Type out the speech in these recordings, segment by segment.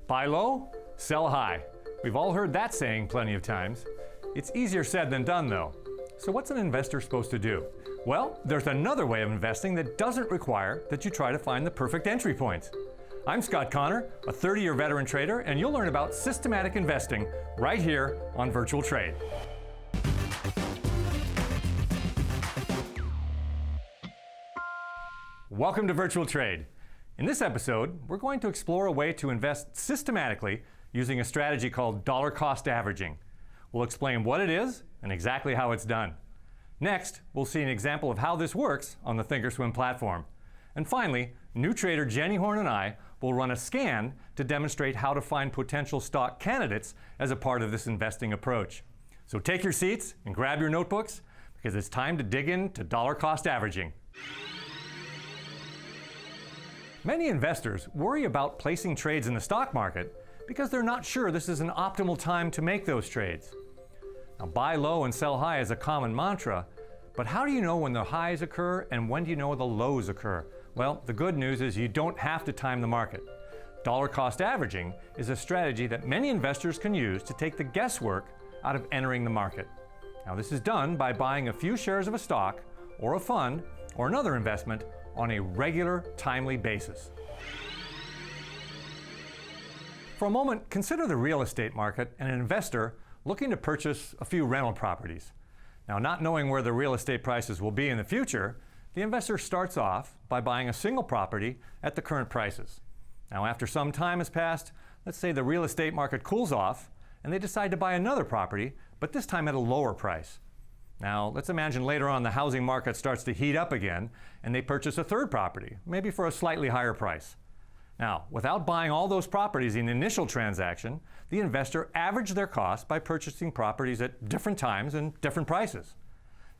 Buy low, sell high. We've all heard that saying plenty of times. It's easier said than done though. So what's an investor supposed to do? Well, there's another way of investing that doesn't require that you try to find the perfect entry points. I'm Scott Connor, a 30-year veteran trader, and you'll learn about systematic investing right here on Virtual Trade. Welcome to Virtual Trade. In this episode, we're going to explore a way to invest systematically using a strategy called dollar cost averaging. We'll explain what it is and exactly how it's done. Next, we'll see an example of how this works on the thinkorswim platform. And finally, new trader Jenny Horne and I will run a scan to demonstrate how to find potential stock candidates as a part of this investing approach. So take your seats and grab your notebooks because it's time to dig into dollar cost averaging. Many investors worry about placing trades in the stock market because they're not sure this is an optimal time to make those trades. Now, buy low and sell high is a common mantra, but how do you know when the highs occur and when do you know the lows occur? Well, the good news is you don't have to time the market. Dollar cost averaging is a strategy that many investors can use to take the guesswork out of entering the market. Now, this is done by buying a few shares of a stock or a fund or another investment on a regular, timely basis. For a moment, consider the real estate market and an investor looking to purchase a few rental properties. Now, not knowing where the real estate prices will be in the future, the investor starts off by buying a single property at the current prices. Now, after some time has passed, let's say the real estate market cools off and they decide to buy another property, but this time at a lower price. Now, let's imagine later on the housing market starts to heat up again and they purchase a third property, maybe for a slightly higher price. Now, without buying all those properties in the initial transaction, the investor averaged their costs by purchasing properties at different times and different prices.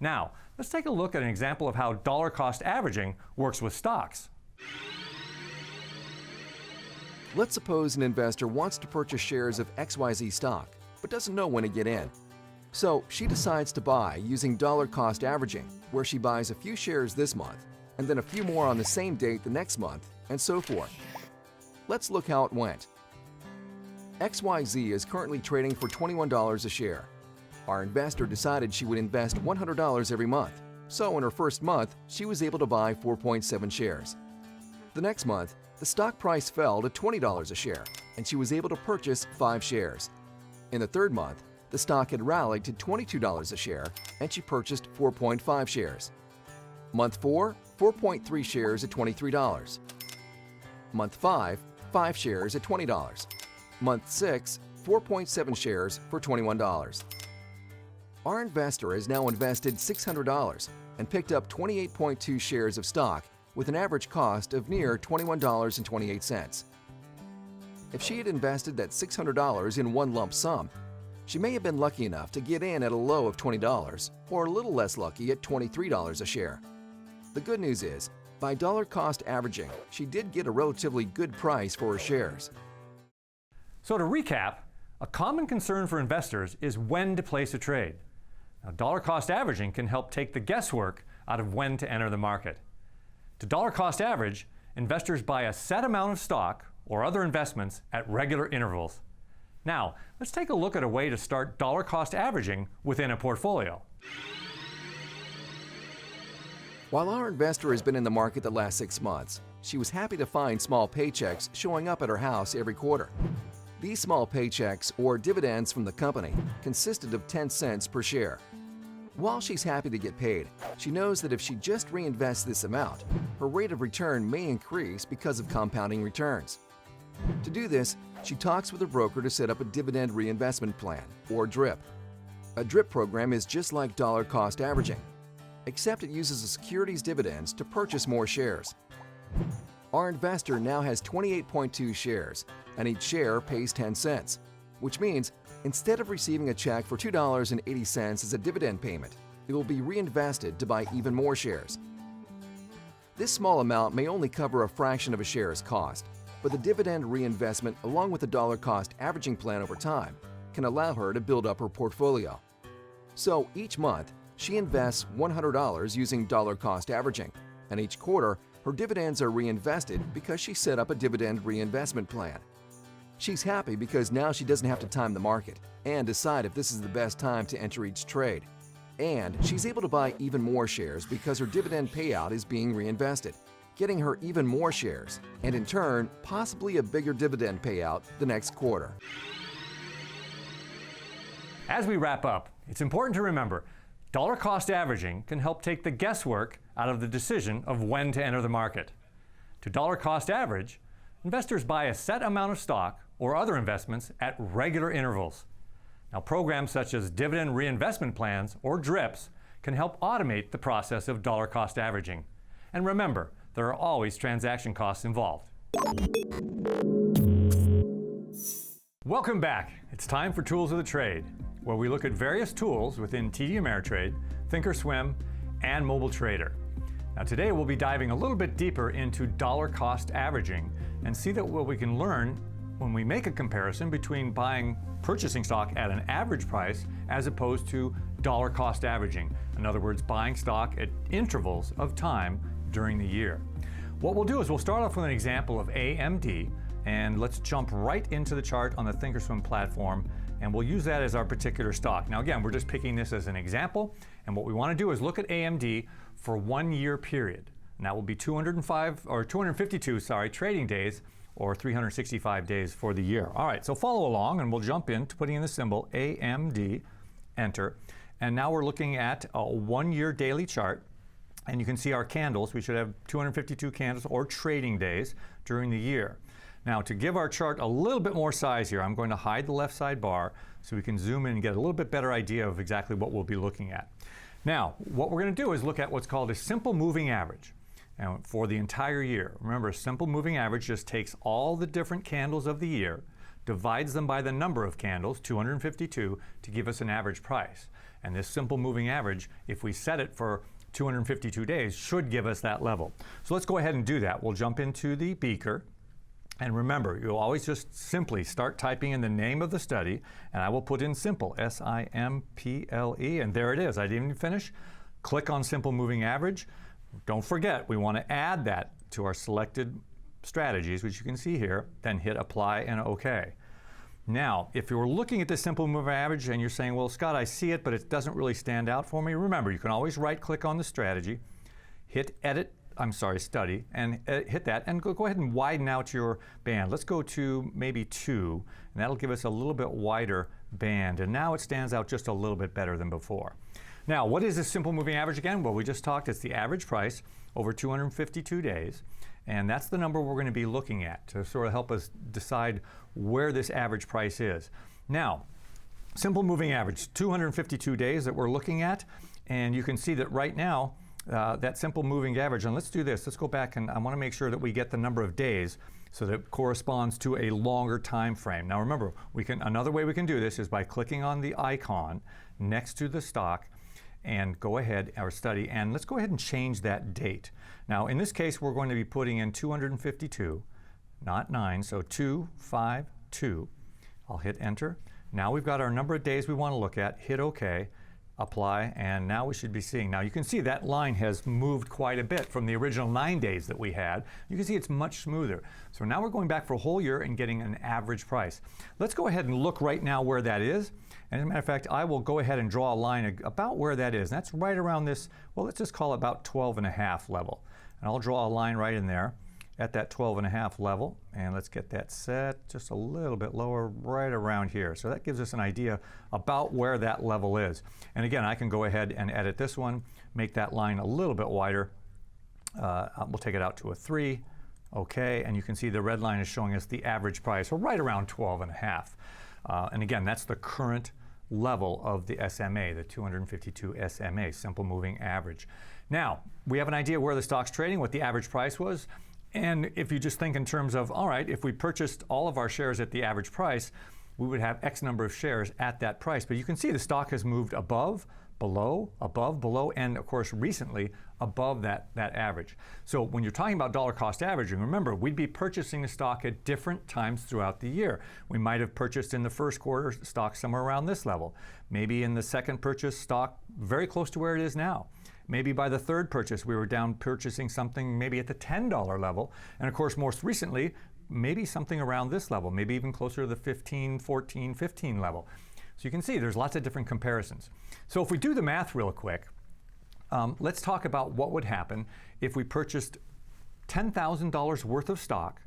Now, let's take a look at an example of how dollar cost averaging works with stocks. Let's suppose an investor wants to purchase shares of XYZ stock, but doesn't know when to get in. So she decides to buy using dollar cost averaging, where she buys a few shares this month, and then a few more on the same date the next month, and so forth. Let's look how it went. XYZ is currently trading for $21 a share. Our investor decided she would invest $100 every month, so in her first month, she was able to buy 4.7 shares. The next month, the stock price fell to $20 a share, and she was able to purchase 5 shares. In the third month, the stock had rallied to $22 a share, and she purchased 4.5 shares. Month 4, 4.3 shares at $23. Month 5, 5 shares at $20. Month 6, 4.7 shares for $21. Our investor has now invested $600 and picked up 28.2 shares of stock with an average cost of near $21.28. If she had invested that $600 in one lump sum, she may have been lucky enough to get in at a low of $20 or a little less lucky at $23 a share. The good news is, by dollar cost averaging, she did get a relatively good price for her shares. So to recap, a common concern for investors is when to place a trade. Now, dollar cost averaging can help take the guesswork out of when to enter the market. To dollar cost average, investors buy a set amount of stock or other investments at regular intervals. Now, let's take a look at a way to start dollar cost averaging within a portfolio. While our investor has been in the market the last 6 months, she was happy to find small paychecks showing up at her house every quarter. These small paychecks, or dividends from the company, consisted of 10 cents per share. While she's happy to get paid, she knows that if she just reinvests this amount, her rate of return may increase because of compounding returns. To do this, she talks with a broker to set up a dividend reinvestment plan, or DRIP. A DRIP program is just like dollar cost averaging, except it uses a security's dividends to purchase more shares. Our investor now has 28.2 shares, and each share pays 10 cents, which means instead of receiving a check for $2.80 as a dividend payment, it will be reinvested to buy even more shares. This small amount may only cover a fraction of a share's cost, but the dividend reinvestment along with the dollar cost averaging plan over time can allow her to build up her portfolio. So each month, she invests $100 using dollar cost averaging, and each quarter, her dividends are reinvested because she set up a dividend reinvestment plan. She's happy because now she doesn't have to time the market and decide if this is the best time to enter each trade. And she's able to buy even more shares because her dividend payout is being reinvested, getting her even more shares, and in turn, possibly a bigger dividend payout the next quarter. As we wrap up, it's important to remember, dollar cost averaging can help take the guesswork out of the decision of when to enter the market. To dollar cost average, investors buy a set amount of stock or other investments at regular intervals. Now, programs such as dividend reinvestment plans or DRIPs can help automate the process of dollar cost averaging. And remember, there are always transaction costs involved. Welcome back. It's time for Tools of the Trade, where we look at various tools within TD Ameritrade, thinkorswim, and Mobile Trader. Now today we'll be diving a little bit deeper into dollar cost averaging and see that what we can learn when we make a comparison between purchasing stock at an average price as opposed to dollar cost averaging. In other words, buying stock at intervals of time during the year. What we'll do is we'll start off with an example of AMD, and let's jump right into the chart on the thinkorswim platform, and we'll use that as our particular stock. Now again, we're just picking this as an example, and what we want to do is look at AMD for 1 year period. And that will be 252 trading days, or 365 days for the year. All right, so follow along and we'll jump into putting in the symbol AMD, enter. And now we're looking at a 1 year daily chart, and you can see our candles. We should have 252 candles or trading days during the year. Now, to give our chart a little bit more size here, I'm going to hide the left side bar so we can zoom in and get a little bit better idea of exactly what we'll be looking at. Now, what we're going to do is look at what's called a simple moving average for the entire year. Remember, a simple moving average just takes all the different candles of the year, divides them by the number of candles, 252, to give us an average price. And this simple moving average, if we set it for 252 days, should give us that level. So let's go ahead and do that. We'll jump into the beaker. And remember, you'll always just simply start typing in the name of the study, and I will put in simple, S-I-M-P-L-E, and there it is. I didn't even finish. Click on simple moving average. Don't forget, we want to add that to our selected strategies, which you can see here, then hit apply and OK. Now, if you're looking at the simple moving average and you're saying, well, Scott, I see it, but it doesn't really stand out for me, remember, you can always right-click on the strategy, hit study, and hit that, and go ahead and widen out your band. Let's go to maybe 2, and that'll give us a little bit wider band, and now it stands out just a little bit better than before. Now, what is this simple moving average again? Well, we just talked, it's the average price over 252 days, and that's the number we're going to be looking at to sort of help us decide where this average price is. Now, simple moving average, 252 days that we're looking at, and you can see that right now, that simple moving average, and let's do this. Let's go back, and I want to make sure that we get the number of days so that it corresponds to a longer time frame. Now remember, another way we can do this is by clicking on the icon next to the stock and go ahead, our study, and let's go ahead and change that date. Now in this case, we're going to be putting in 252, not 9, so 252. I'll hit enter. Now we've got our number of days we want to look at, hit OK, apply, and now we should be seeing. Now you can see that line has moved quite a bit from the original 9 days that we had. You can see it's much smoother. So now we're going back for a whole year and getting an average price. Let's go ahead and look right now where that is. And as a matter of fact, I will go ahead and draw a line about where that is. And that's right around this, well, let's just call it about 12.5 level. And I'll draw a line right in there at that 12.5 level, and let's get that set just a little bit lower right around here. So that gives us an idea about where that level is. And again, I can go ahead and edit this one, make that line a little bit wider. We'll take it out to a 3, okay, and you can see the red line is showing us the average price, so right around 12.5. And again, that's the current level of the SMA, the 252 SMA, simple moving average. Now, we have an idea where the stock's trading, what the average price was. And if you just think in terms of, all right, if we purchased all of our shares at the average price, we would have X number of shares at that price. But you can see the stock has moved above, below, and of course recently above that average. So when you're talking about dollar cost averaging, remember, we'd be purchasing the stock at different times throughout the year. We might have purchased in the first quarter stock somewhere around this level. Maybe in the second purchase stock very close to where it is now. Maybe by the third purchase, we were down purchasing something maybe at the $10 level. And of course, most recently, maybe something around this level, maybe even closer to the 15, 14, 15 level. So you can see there's lots of different comparisons. So if we do the math real quick, let's talk about what would happen if we purchased $10,000 worth of stock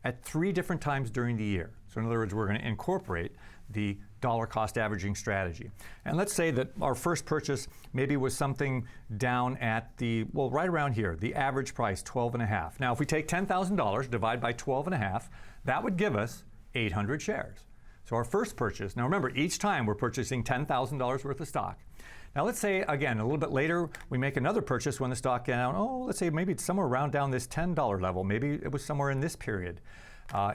at 3 different times during the year. So in other words, we're going to incorporate the dollar cost averaging strategy. And let's say that our first purchase maybe was something down at the, well, right around here, the average price, 12.5. Now, if we take $10,000, divide by 12.5, that would give us 800 shares. So our first purchase, now remember, each time we're purchasing $10,000 worth of stock. Now let's say, again, a little bit later, we make another purchase when the stock get down, let's say maybe it's somewhere around down this $10 level. Maybe it was somewhere in this period.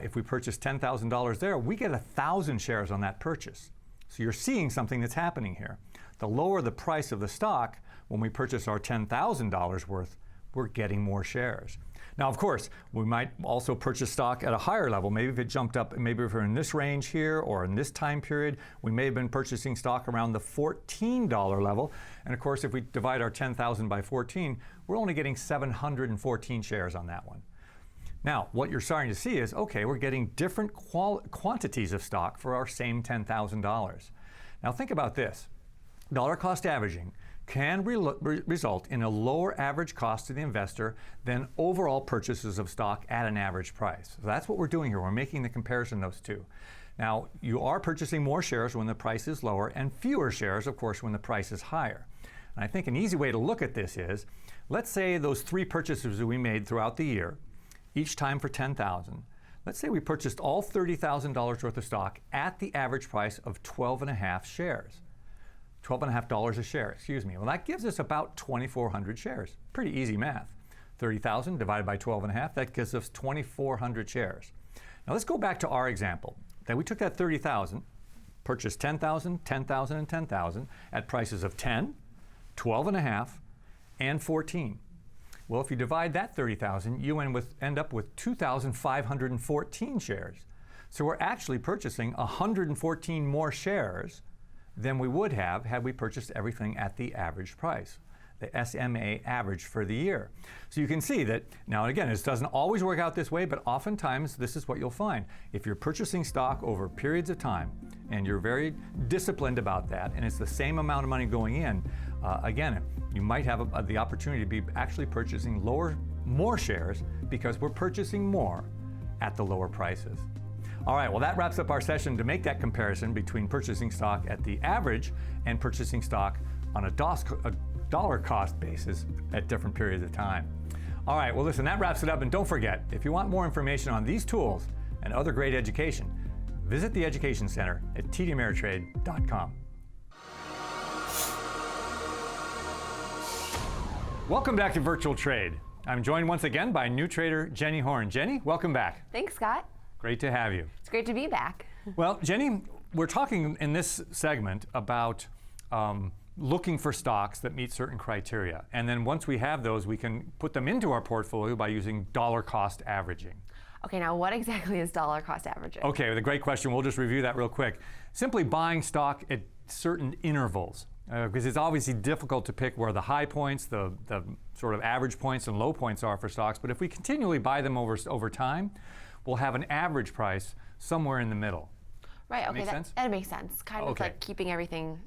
If we purchase $10,000 there, we get 1,000 shares on that purchase. So you're seeing something that's happening here. The lower the price of the stock, when we purchase our $10,000 worth, we're getting more shares. Now, of course, we might also purchase stock at a higher level. Maybe if it jumped up, maybe if we're in this range here or in this time period, we may have been purchasing stock around the $14 level. And of course, if we divide our 10,000 by 14, we're only getting 714 shares on that one. Now, what you're starting to see is, okay, we're getting different quantities of stock for our same $10,000. Now think about this. Dollar cost averaging can result in a lower average cost to the investor than overall purchases of stock at an average price. So that's what we're doing here. We're making the comparison of those two. Now, you are purchasing more shares when the price is lower and fewer shares, of course, when the price is higher. And I think an easy way to look at this is, let's say those 3 purchases that we made throughout the year, each time for $10,000. Let's say we purchased all $30,000 worth of stock at the average price of 12.5 shares. $12.5 a share, excuse me. Well, that gives us about 2,400 shares. Pretty easy math. 30,000 divided by 12.5, that gives us 2,400 shares. Now let's go back to our example. That we took that 30,000, purchased 10,000, 10,000, and 10,000 at prices of 10, 12.5, and 14. Well, if you divide that 30,000, you end up with 2,514 shares. So we're actually purchasing 114 more shares than we would have had we purchased everything at the average price, the SMA average for the year. So you can see that, now again, this doesn't always work out this way, but oftentimes this is what you'll find. If you're purchasing stock over periods of time, and you're very disciplined about that, and it's the same amount of money going in, again, you might have the opportunity to be actually purchasing more shares because we're purchasing more at the lower prices. All right, well, that wraps up our session to make that comparison between purchasing stock at the average and purchasing stock on a dollar cost basis at different periods of time. All right, well, listen, that wraps it up. And don't forget, if you want more information on these tools and other great education, visit the Education Center at tdameritrade.com. Welcome back to Virtual Trade. I'm joined once again by new trader Jenny Horne. Jenny, welcome back. Thanks, Scott. Great to have you. It's great to be back. Well, Jenny, we're talking in this segment about looking for stocks that meet certain criteria. And then once we have those, we can put them into our portfolio by using dollar cost averaging. Okay, now what exactly is dollar cost averaging? Okay, with a great question. We'll just review that real quick. Simply buying stock at certain intervals. Because it's obviously difficult to pick where the high points, the sort of average points and low points are for stocks. But if we continually buy them over time, we'll have an average price somewhere in the middle. Right, okay, Make sense? That makes sense. Kind of like keeping everything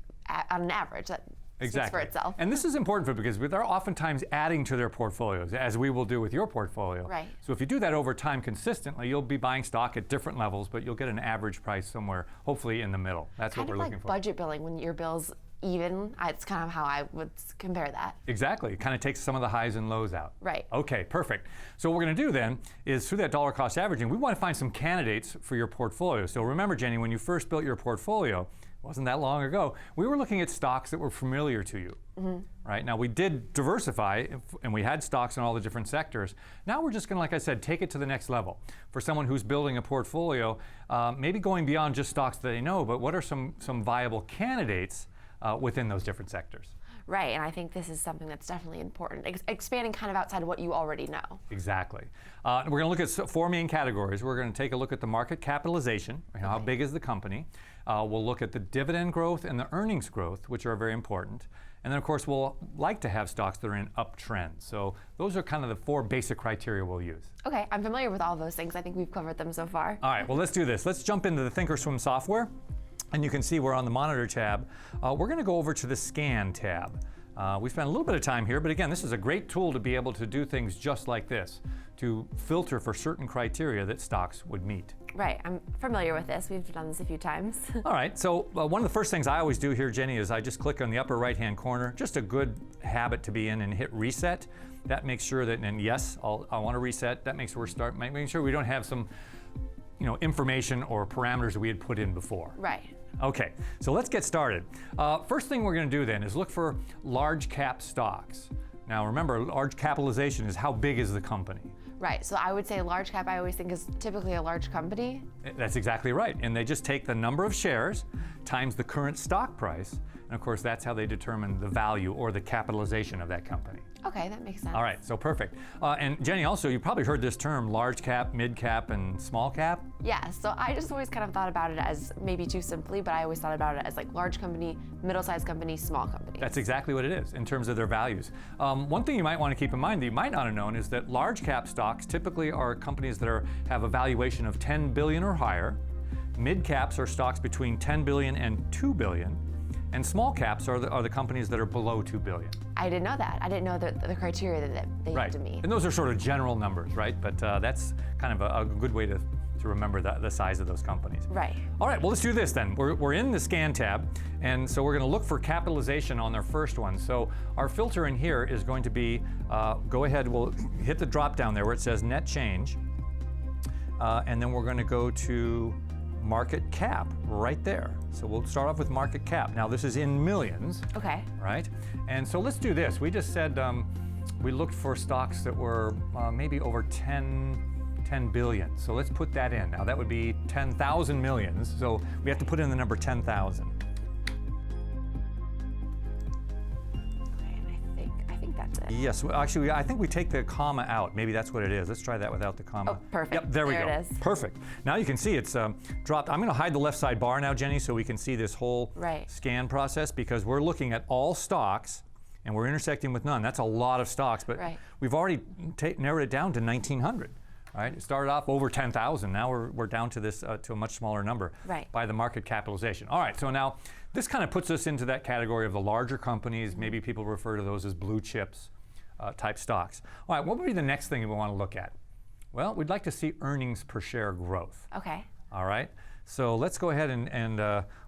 on an average that speaks for itself. And this is important because they're oftentimes adding to their portfolios, as we will do with your portfolio. Right. So if you do that over time consistently, you'll be buying stock at different levels, but you'll get an average price somewhere, hopefully in the middle. That's what we're looking for. Kind of like budget billing when your bills even. It's kind of how I would compare that. Exactly. It kind of takes some of the highs and lows out. Right. Okay, perfect. So what we're going to do then is through that dollar cost averaging, we want to find some candidates for your portfolio. So remember, Jenny, when you first built your portfolio, it wasn't that long ago, we were looking at stocks that were familiar to you. Mm-hmm. Right? Now we did diversify and we had stocks in all the different sectors. Now we're just going to, like I said, take it to the next level. For someone who's building a portfolio, maybe going beyond just stocks that they know, but what are some viable candidates within those different sectors? Right, and I think this is something that's definitely important, expanding kind of outside of what you already know. Exactly. We're going to look at four main categories. We're going to take a look at the market capitalization, how big is the company. We'll look at the dividend growth and the earnings growth, which are very important. And then, of course, we'll like to have stocks that are in uptrend. So those are kind of the four basic criteria we'll use. Okay, I'm familiar with all those things. I think we've covered them so far. All right, well, let's do this. Let's jump into the thinkorswim software. And you can see we're on the monitor tab. We're going to go over to the scan tab. We spent a little bit of time here, but again, this is a great tool to be able to do things just like this, to filter for certain criteria that stocks would meet. Right, I'm familiar with this. We've done this a few times. All right, so one of the first things I always do here, Jenny, is I just click on the upper right-hand corner, just a good habit to be in, and hit reset. That makes sure that, and yes, I want to reset. That makes making sure we don't have some information or parameters that we had put in before. Right. Okay, so let's get started. First thing we're going to do then is look for large cap stocks. Now remember, large capitalization is how big is the company. Right, so I would say large cap I always think is typically a large company. That's exactly right, and they just take the number of shares times the current stock price, and of course that's how they determine the value or the capitalization of that company. Okay, that makes sense. All right, so perfect. And Jenny, also, you probably heard this term, large cap, mid cap, and small cap? Yeah, so I just always kind of thought about it as maybe too simply, but I always thought about it as like large company, middle-sized company, small company. That's exactly what it is in terms of their values. One thing you might want to keep in mind that you might not have known is that large cap stocks typically are companies that have a valuation of 10 billion or higher. Mid caps are stocks between 10 billion and 2 billion. And small caps are the companies that are below 2 billion. I didn't know that. I didn't know the criteria that they had to meet. And those are sort of general numbers, right? But that's kind of a good way to remember the size of those companies. Right. All right, well, let's do this then. We're in the scan tab, and so we're going to look for capitalization on their first one. So our filter in here is going to be, go ahead, we'll hit the drop down there where it says net change, and then we're going to go to market cap right there. So we'll start off with market cap. Now this is in millions. Okay. Right? And so let's do this. We just said we looked for stocks that were maybe over 10 billion. So let's put that in. Now that would be 10,000 millions. So we have to put in the number 10,000. That's it. Yes, well, actually, I think we take the comma out. Maybe that's what it is. Let's try that without the comma. Oh, perfect. Yep, there we go. It is. Perfect. Now you can see it's dropped. I'm going to hide the left side bar now, Jenny, so we can see this whole scan process, because we're looking at all stocks and we're intersecting with none. That's a lot of stocks, but we've already narrowed it down to 1,900. Right? It started off over 10,000. Now we're down to this to a much smaller number by the market capitalization. All right, so now this kind of puts us into that category of the larger companies. Maybe people refer to those as blue chips type stocks. All right, what would be the next thing we want to look at? Well, we'd like to see earnings per share growth. Okay. All right, so let's go ahead and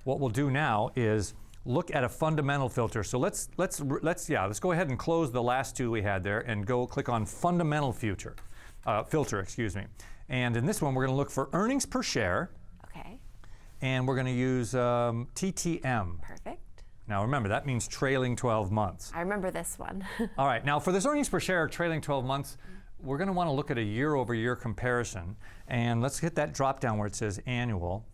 what we'll do now is look at a fundamental filter. So let's go ahead and close the last two we had there and go click on fundamental filter. And in this one, we're going to look for earnings per share. Okay. And we're going to use TTM. Perfect. Now remember, that means trailing 12 months. I remember this one. All right, now for this earnings per share trailing 12 months, we're going to want to look at a year-over-year comparison. And let's hit that drop down where it says annual.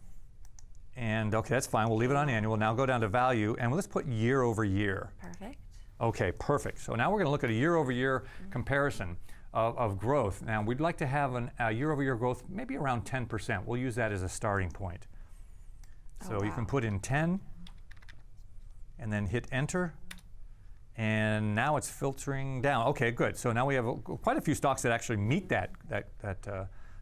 And okay, that's fine. We'll leave it on annual. Now go down to value, and let's put year-over-year. Perfect. Okay, perfect. So now we're going to look at a year-over-year comparison of growth. Now we'd like to have a year-over-year growth maybe around 10%. We'll use that as a starting point. So you can put in 10 and then hit enter, and now it's filtering down. Okay, good. So now we have quite a few stocks that actually meet that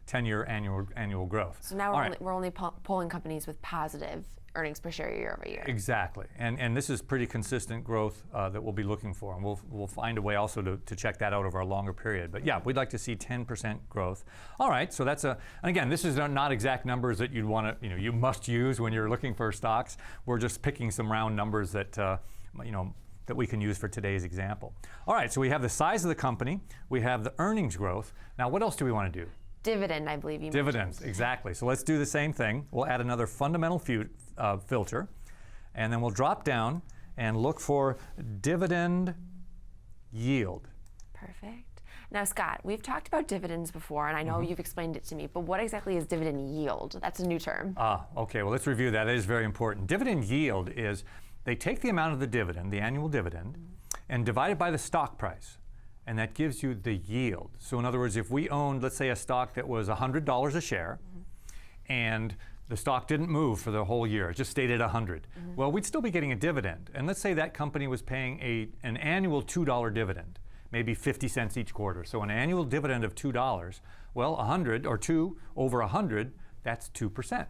10-year annual growth. So now we're only pulling companies with positive earnings per share year over year. Exactly, and this is pretty consistent growth that we'll be looking for, and we'll find a way also to check that out over a longer period. But yeah, we'd like to see 10% growth. All right, so that's and again, this is not exact numbers that you'd want to, you must use when you're looking for stocks. We're just picking some round numbers that that we can use for today's example. All right, so we have the size of the company, we have the earnings growth. Now, what else do we want to do? Dividend, I believe you mentioned. Dividends, exactly. So let's do the same thing. We'll add another fundamental filter, and then we'll drop down and look for dividend yield. Perfect. Now, Scott, we've talked about dividends before, and I know you've explained it to me, but what exactly is dividend yield? That's a new term. Okay, well, let's review that. It is very important. Dividend yield is they take the amount of the dividend, the annual dividend, and divide it by the stock price. And that gives you the yield. So in other words, if we owned, let's say, a stock that was $100 a share, and the stock didn't move for the whole year, it just stayed at 100. Well, we'd still be getting a dividend. And let's say that company was paying an annual $2 dividend, maybe 50 cents each quarter. So an annual dividend of $2, well, 100 or 2 over 100, that's 2%.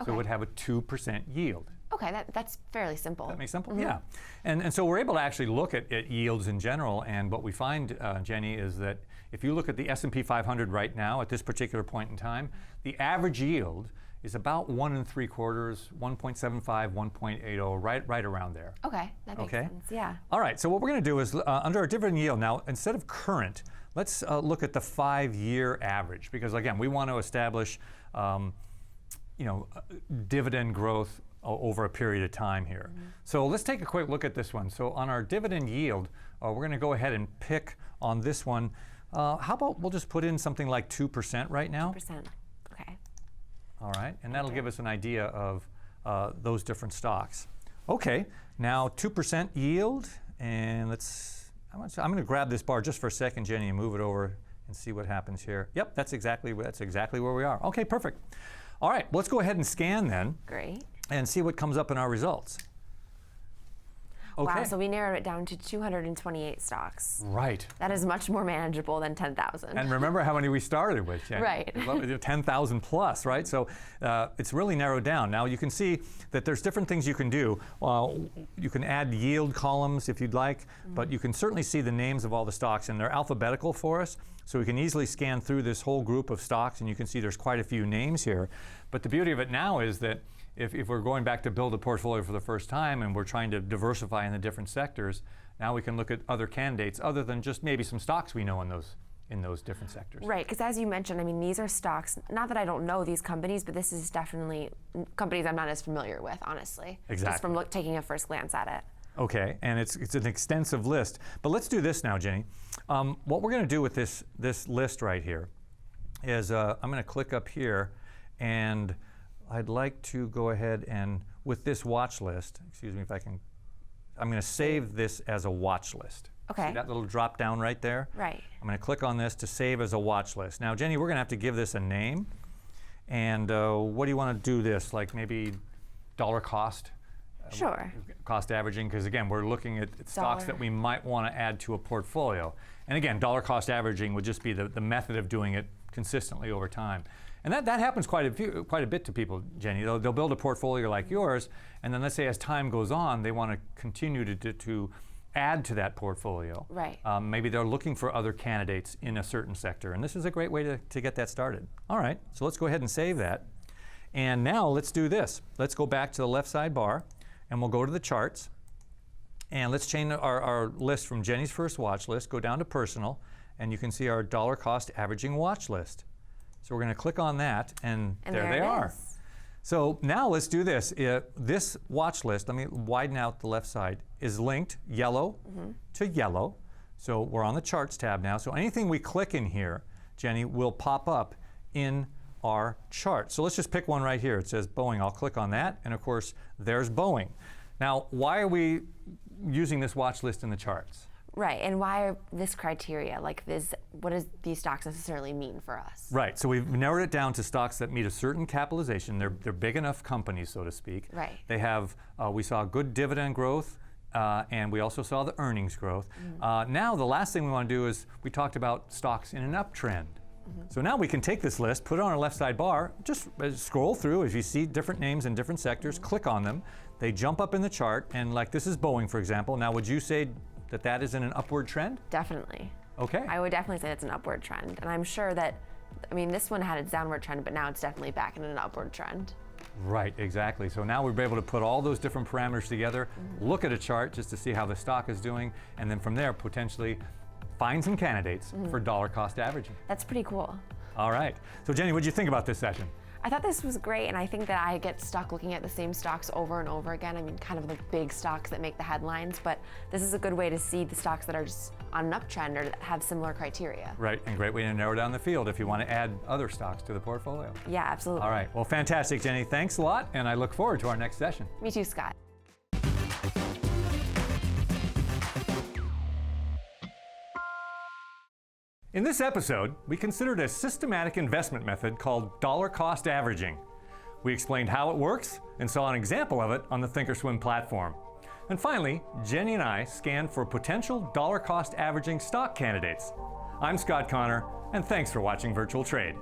So it would have a 2% yield. Okay, that's fairly simple. That makes simple, yeah. And so we're able to actually look at yields in general, and what we find, Jenny, is that if you look at the S&P 500 right now at this particular point in time, the average yield is about 1 3/4, 1.75, 1.80, right around there. Okay, that makes sense, yeah. All right, so what we're going to do is under our dividend yield now, instead of current, let's look at the 5-year average, because again, we want to establish dividend growth over a period of time here. So let's take a quick look at this one. So on our dividend yield, we're going to go ahead and pick on this one. How about we'll just put in something like 2% right now? 2%, okay. All right, and that'll give us an idea of those different stocks. Okay, now 2% yield, and I'm going to grab this bar just for a second, Jenny, and move it over and see what happens here. Yep, that's exactly where we are. Okay, perfect. All right, let's go ahead and scan then. Great. And see what comes up in our results. Okay. Wow, so we narrowed it down to 228 stocks. Right. That is much more manageable than 10,000. And remember how many we started with, Jenny? Right. 10,000 plus, right? So it's really narrowed down. Now you can see that there's different things you can do. You can add yield columns if you'd like, but you can certainly see the names of all the stocks, and they're alphabetical for us. So we can easily scan through this whole group of stocks, and you can see there's quite a few names here. But the beauty of it now is that if we're going back to build a portfolio for the first time and we're trying to diversify in the different sectors, now we can look at other candidates other than just maybe some stocks we know in those different sectors. Right, because as you mentioned, I mean, these are stocks, not that I don't know these companies, but this is definitely companies I'm not as familiar with, honestly. Exactly. Just from taking a first glance at it. Okay, and it's an extensive list. But let's do this now, Jenny. What we're going to do with this list right here is I'm going to click up here, and I'd like to go ahead and, with this watch list, excuse me if I can, I'm going to save this as a watch list. Okay. See that little drop down right there? Right. I'm going to click on this to save as a watch list. Now, Jenny, we're going to have to give this a name. And what do you want to do this? Like maybe dollar cost? Sure. Cost averaging, because again, we're looking at stocks that we might want to add to a portfolio. And again, dollar cost averaging would just be the method of doing it consistently over time. And that happens quite a bit to people, Jenny. They'll build a portfolio like yours, and then let's say as time goes on, they want to continue to add to that portfolio. Right. Maybe they're looking for other candidates in a certain sector, and this is a great way to get that started. All right, so let's go ahead and save that. And now let's do this. Let's go back to the left side bar, and we'll go to the charts. And let's change our list from Jenny's first watch list, go down to personal, and you can see our dollar cost averaging watch list. So we're going to click on that, and there they are. So now let's do this. This watch list, let me widen out the left side, is linked yellow to yellow. So we're on the charts tab now. So anything we click in here, Jenny, will pop up in our chart. So let's just pick one right here. It says Boeing. I'll click on that, and of course, there's Boeing. Now, why are we using this watch list in the charts? Right, and why are this criteria? Like this, what does these stocks necessarily mean for us? Right, so we've narrowed it down to stocks that meet a certain capitalization. They're big enough companies, so to speak. Right. They have, we saw good dividend growth, and we also saw the earnings growth. Now the last thing we want to do is, we talked about stocks in an uptrend. So now we can take this list, put it on our left side bar, just scroll through. If you see different names in different sectors, click on them. They jump up in the chart, and like this is Boeing, for example. Now would you say that is in an upward trend? Definitely. Okay. I would definitely say it's an upward trend. And I'm sure that, I mean, this one had its downward trend, but now it's definitely back in an upward trend. Right, exactly. So now we're able to put all those different parameters together, look at a chart just to see how the stock is doing, and then from there, potentially find some candidates for dollar cost averaging. That's pretty cool. All right. So Jenny, what did you think about this session? I thought this was great, and I think that I get stuck looking at the same stocks over and over again. I mean, kind of the big stocks that make the headlines, but this is a good way to see the stocks that are just on an uptrend or that have similar criteria. Right, and great way to narrow down the field if you want to add other stocks to the portfolio. Yeah, absolutely. All right, well, fantastic, Jenny. Thanks a lot, and I look forward to our next session. Me too, Scott. In this episode, we considered a systematic investment method called dollar cost averaging. We explained how it works and saw an example of it on the thinkorswim platform. And finally, Jenny and I scanned for potential dollar cost averaging stock candidates. I'm Scott Connor, and thanks for watching Virtual Trade.